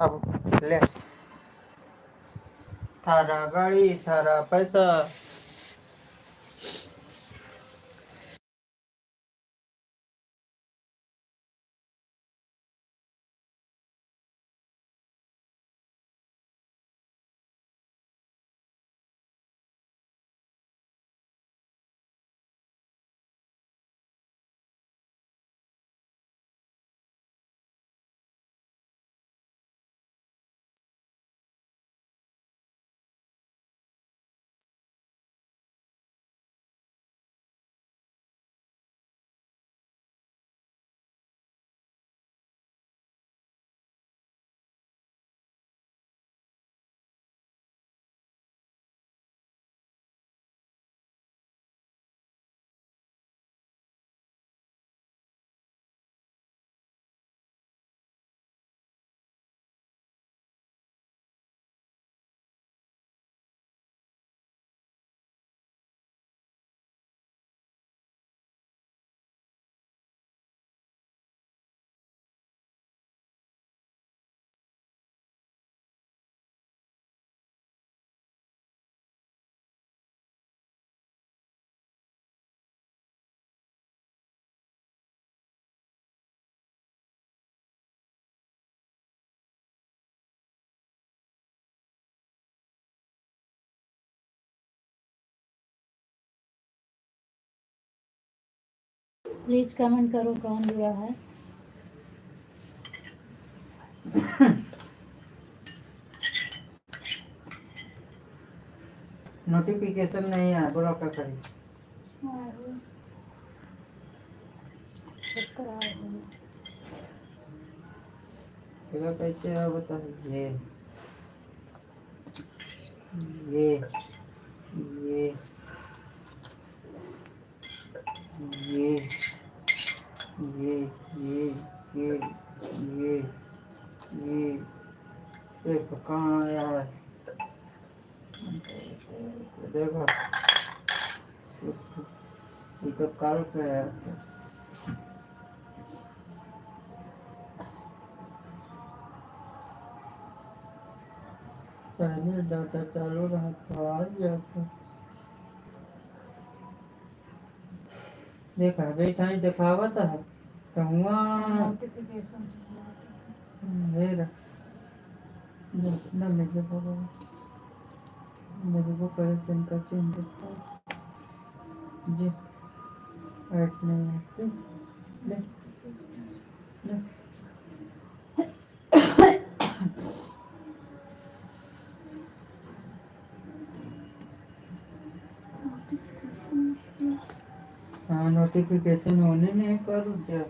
अब ले थारा गाड़ी थारा पैसा। प्लीज कमेंट करो कौन जुड़ा है। नोटिफिकेशन नहीं है बोलो क्या करें। तेरा कैसे है बता। ये ये ये ये ये ये ये देखो कहाँ आया है। देखो ये तो कल पे है। पहले डाटा चालू रहा तो आ जाता। देखा बैठा ही दिखावत है तो हुआ नोटिफिकेशन मेरा ना मेरे को करे चिंता चिंता जी ऐड नहीं है ले ले हाँ नोटिफिकेशन होने नहीं करूँ क्या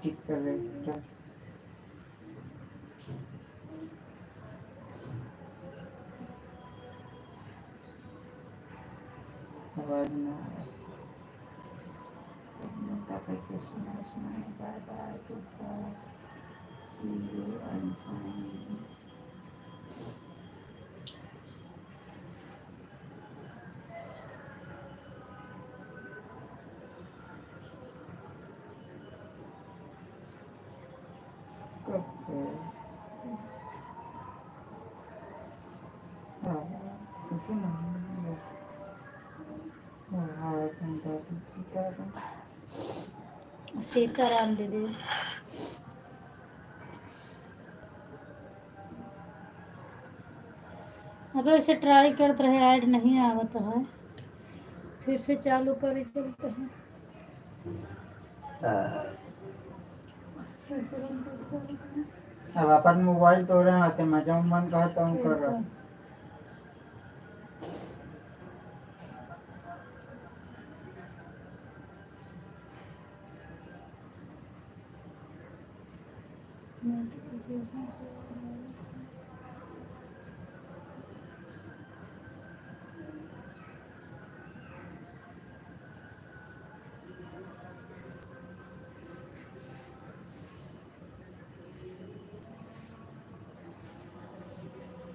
टिक कलेक्टर आवाज ना notification is not bye bye goodbye see you I'm fine okay कुछ ना सीताराम दीदी अबे उसे ट्राई करते रहे ऐड नहीं आवत है फिर से चालू करी चलते हैं अब अपन मोबाइल तो रहे आते मैं जब मन कहा तो कर रहा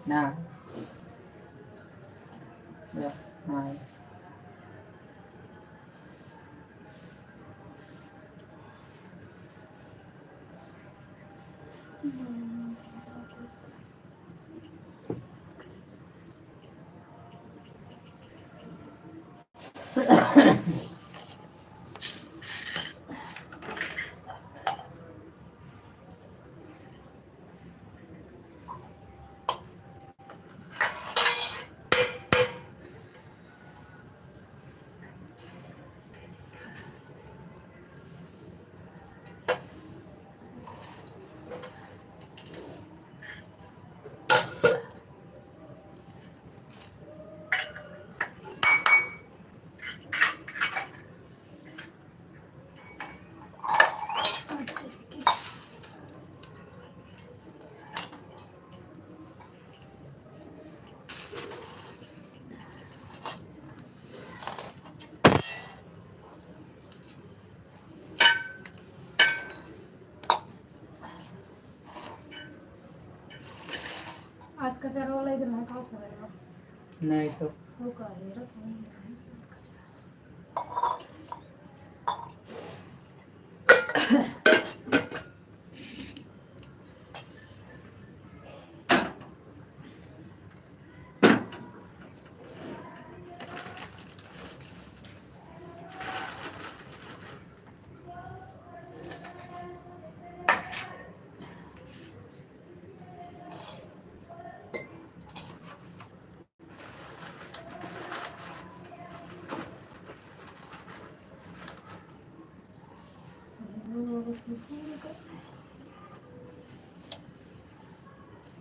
ना हाँ आज कचरा वाला इधर है, कहाँ से आएगा? नहीं तो वो कहाँ है? रखो।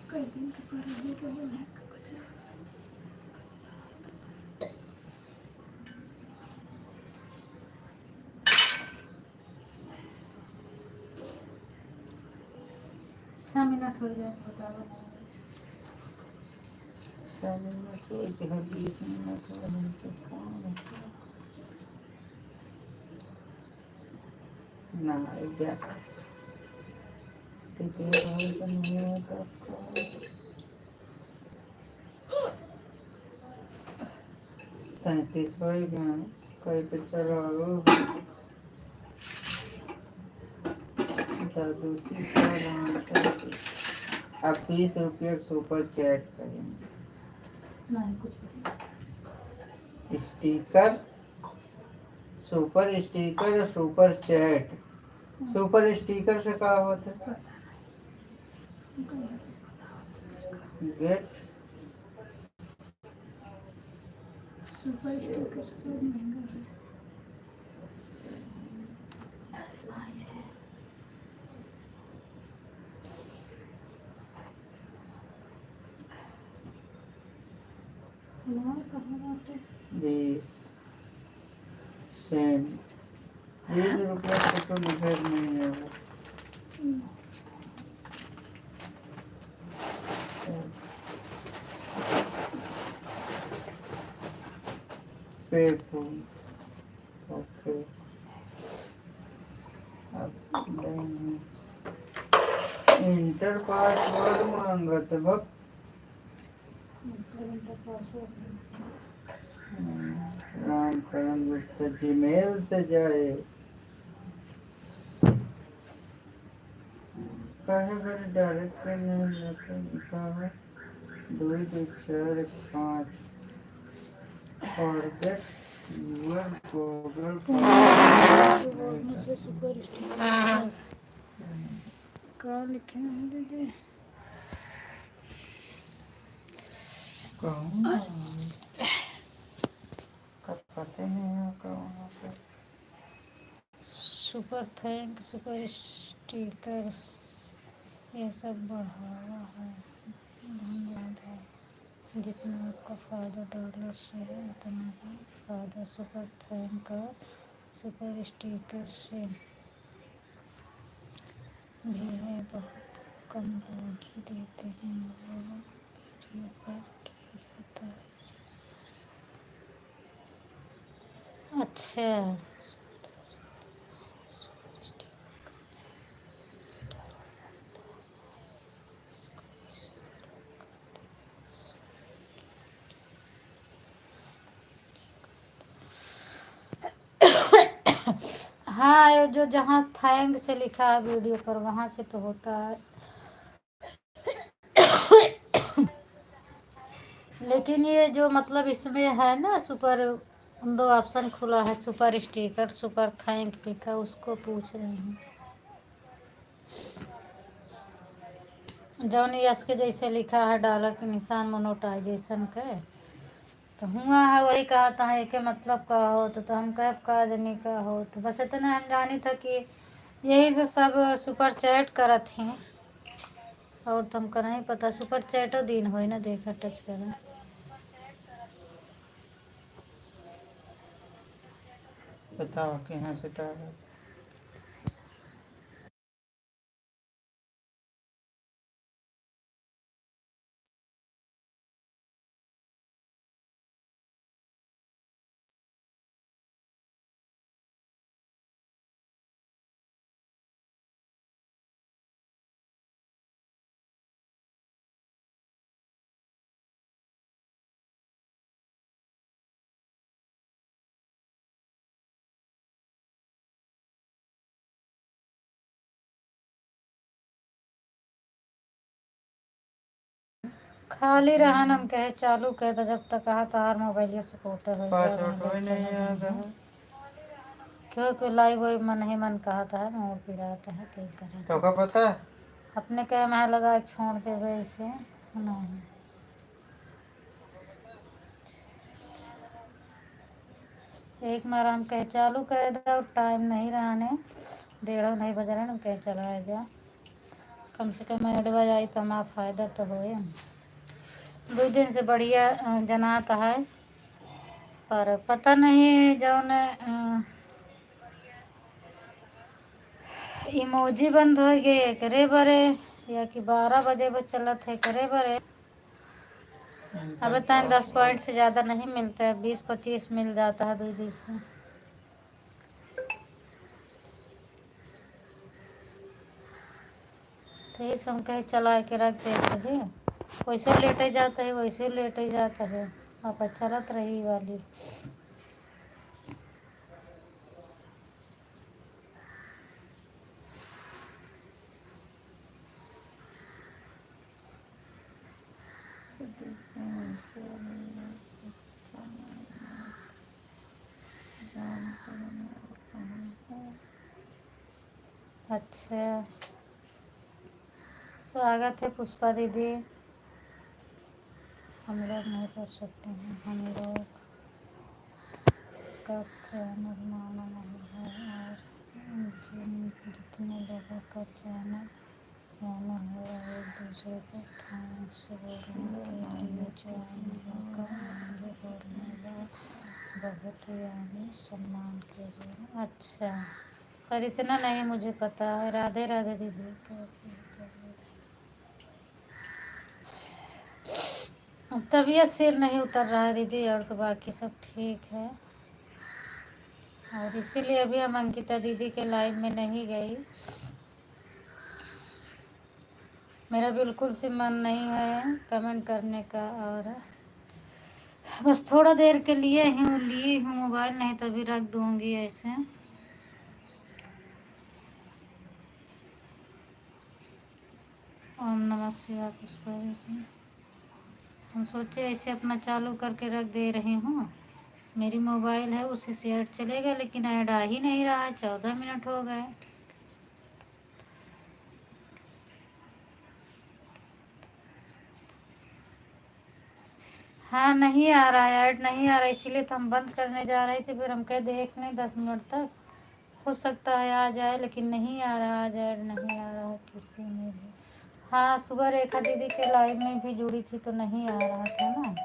कई दिन के पर है तो वो है कचरा। छः मिनट हो जाए बताओ। 6 मिनट हो गए, 20 मिनट हो गए तो कौन है? ना जा तो नहीं होता। 37 हो गया, कहीं पे चलो दूसरी अब 20 रुपये सुपर चैट करेंगे। नहीं कुछ sticker, super sticker, super chat. Super sticker से क्या होता है? गेट सुपर स्टिकर सब महंगा है। कहाँ बात है? 20 सेंट। 20 रुपये से तो लिखा नहीं है वो। Paper okay. अब नहीं इंटर पासवर्ड मांगत भक्त। रामकरण गुप्ता जीमेल से जाए काहे बार डायरेक्ट नहीं लेते लिखा है 2 2 4 5 फॉरगेट यूर गूगल से सुपर स्टिकर क्या लिखे हैं दीदी? पता नहीं कौन सुपर थैंक, सुपर स्टिकर्स ये सब बढ़ावा है, धन्यवाद है। जितना आपका फ़ायदा डॉलर से है उतना ही फ़ायदा सुपर थैंक और सुपर स्टिकर से भी है। बहुत कम लोग ही देते हैं, वो वीडियो पर किया जाता है। अच्छा हाँ, ये जो जहाँ थैंक से लिखा है वीडियो पर वहाँ से तो होता है। लेकिन ये जो मतलब इसमें है ना सुपर, दो ऑप्शन खुला है, सुपर स्टिकर, सुपर थैंक लिखा, उसको पूछ रहे हैं। जौन यस के जैसे लिखा है डॉलर के निशान मोनोटाइजेशन के, तो हुआ है वही कहता है कि मतलब का हो तो हम कह का जनी का हो, तो बस इतना हम जानी था कि यही से सब सुपर चैट करत हैं, और तो हमको नहीं पता सुपर चैटो दिन हो ना देखा टच करा। बताओ कि यहाँ से डाला। खाली रहन हम कहे चालू कह दो जब तक कहा तार मोबाइल सपोर्ट हो पासवर्ड वही नहीं याद है। क्योंकि लाइव वही मन ही मन कहता है, मुँह पिराता है कहीं तो करा क्या पता है? अपने कह मैं लगा छोड़ दे वैसे नहीं। एक बार हम कहे चालू कर दो, टाइम नहीं रहने, 1:30 नहीं बज रहे ना, कहे चला दिया, कम से कम एडवाइज आई तो हमारा फ़ायदा तो हो। 2 दिन से बढ़िया जनाता है, पर पता नहीं जौन इमोजी बंद हो गए करे बरे, या कि 12 बजे बस चलत है करे बरे। अब बताएं 10 पॉइंट से ज़्यादा नहीं मिलता है, 20-25 मिल जाता है 2 दिन से। तो ये सब कहे चला के रख देते हैं, वैसे लेटे जाता है वैसे लेटे जाता है, आप चलत रही वाली। अच्छा, स्वागत है पुष्पा दीदी। हम लोग नहीं कर सकते हैं, हम लोग का चैनल माना नहीं है, और जितने लोगों का चैनल माना है वो एक दूसरे को थैंक्स बोलने के लिए ज्वाइन होकर आएंगे, बोलने का बहुत यानी सम्मान के जो। अच्छा, पर इतना नहीं मुझे पता है। राधे राधे दीदी, कैसे तबीयत सिर नहीं उतर रहा है दीदी, और तो बाकी सब ठीक है, और इसीलिए अभी हम अंकिता दीदी के लाइव में नहीं गई। मेरा बिल्कुल से मन नहीं है कमेंट करने का, और बस थोड़ा देर के लिए लिए हूँ मोबाइल, नहीं तो अभी रख दूँगी ऐसे। ओम नमः शिवाय पुष्पा दीदी। हम सोचे ऐसे अपना चालू करके रख दे रही हूँ, मेरी मोबाइल है उससे से ऐड चलेगा, लेकिन ऐड आ ही नहीं रहा है, 14 मिनट हो गए। हाँ नहीं आ रहा है, ऐड नहीं आ रहा, इसीलिए तो हम बंद करने जा रहे थे, फिर हम कह देख लें 10 मिनट तक, हो सकता है आ जाए, लेकिन नहीं आ रहा, आज ऐड नहीं आ रहा है किसी में भी। हाँ सुबह रेखा दीदी के लाइव में भी जुड़ी थी तो नहीं आ रहा था ना।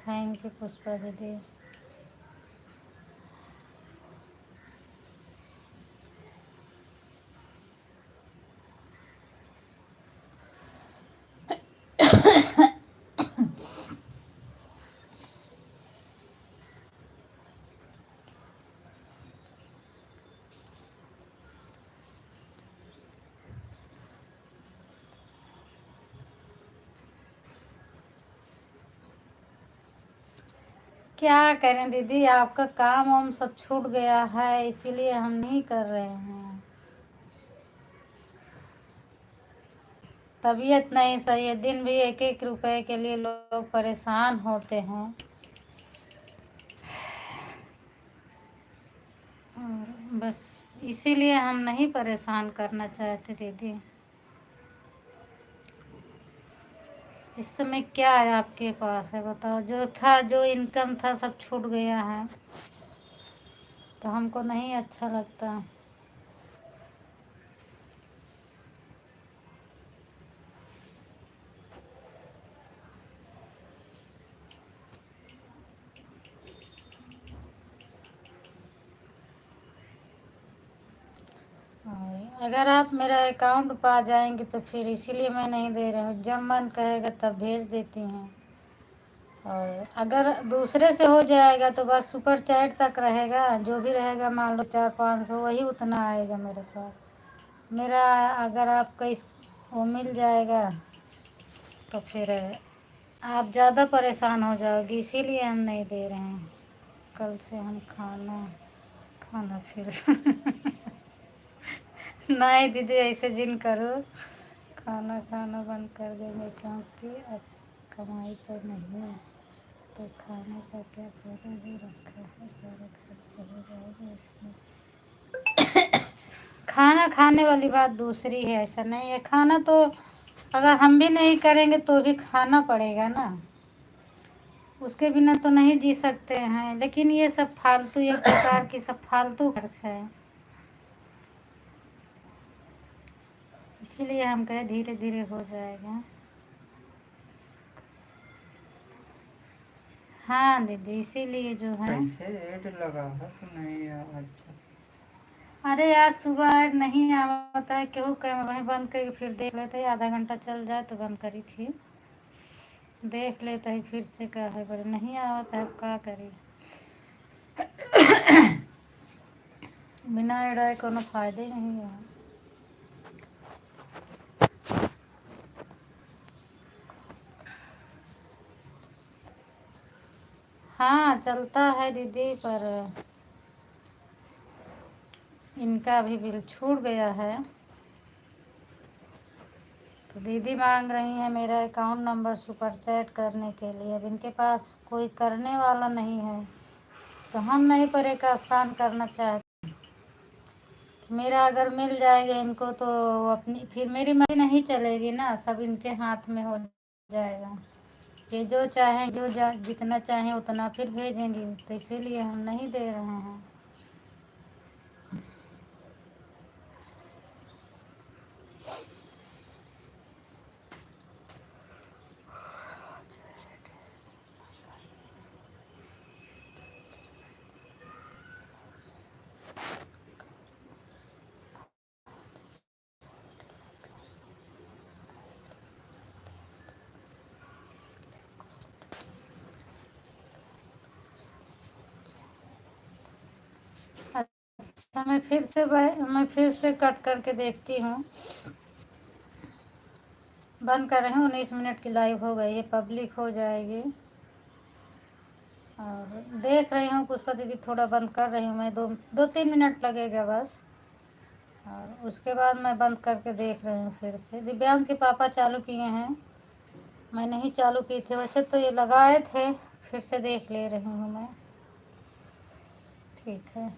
थैंक यू पुष्पा दीदी। क्या करें दीदी, आपका काम वाम सब छूट गया है, इसीलिए हम नहीं कर रहे हैं। तबीयत नहीं सही है, दिन भी 1-1 रुपए के लिए लोग परेशान होते हैं। और बस इसीलिए हम नहीं परेशान करना चाहते दीदी। इस समय क्या है आपके पास है बताओ? जो था, जो इनकम था सब छूट गया है, तो हमको नहीं अच्छा लगता। और अगर आप मेरा अकाउंट पा जाएंगे तो फिर इसीलिए मैं नहीं दे रहा हूँ, जब मन कहेगा तब भेज देती हूँ। और अगर दूसरे से हो जाएगा तो बस सुपर चैट तक रहेगा, जो भी रहेगा मान लो 400-500 वही उतना आएगा मेरे पास। मेरा अगर आपका इस वो मिल जाएगा तो फिर आप ज़्यादा परेशान हो जाओगी, इसीलिए हम नहीं दे रहे हैं। कल से हम खाना खाना फिर नहीं दीदी, ऐसे जिन करो, खाना खाना बंद कर देंगे, क्योंकि अब कमाई तो नहीं है, तो खाने का क्या फायदा, जो रखा है सारा खर्च हो जाएगा, इसलिए खाना खाने वाली बात दूसरी है, ऐसा नहीं है। खाना तो अगर हम भी नहीं करेंगे तो भी खाना पड़ेगा ना, उसके बिना तो नहीं जी सकते हैं। लेकिन ये सब फालतू, एक प्रकार की सब फालतू खर्च है, इसीलिए हम कहे धीरे धीरे हो जाएगा। हाँ दीदी, इसीलिए जो है। कैसे ऐड लगा है तो नहीं आया? अच्छा, अरे आज सुबह ऐड नहीं आता है, क्यों कैमरा वहीं बंद करके फिर देख लेते हैं, आधा घंटा चल जाए तो बंद करी थी, देख लेते हैं फिर से क्या है, पर नहीं आता है, क्या करें। बिना ऐड आए कोनो फायदे नहीं है। हाँ चलता है दीदी, पर इनका भी बिल छूट गया है, तो दीदी मांग रही है मेरा अकाउंट नंबर सुपर चैट करने के लिए। अब इनके पास कोई करने वाला नहीं है, तो हम नहीं पर एक आसान करना चाहते। मेरा अगर मिल जाएगा इनको तो अपनी फिर मेरी मर्जी नहीं चलेगी ना, सब इनके हाथ में हो जाएगा। ये जो चाहें, जितना चाहें उतना फिर भेजेंगे, तो इसीलिए हम नहीं दे रहे हैं। अच्छा, मैं फिर से कट करके देखती हूँ। बंद कर रही हूँ, 19 मिनट की लाइव हो गई है, पब्लिक हो जाएगी। और देख रही हूँ पुष्पा दीदी, थोड़ा बंद कर रही हूँ मैं, 2-3 मिनट लगेगा बस, और उसके बाद मैं बंद करके देख रही हूँ फिर से। दिव्यांश के पापा चालू किए हैं, मैं नहीं चालू की थी, वैसे तो ये लगाए थे, फिर से देख ले रही हूँ मैं। ठीक है।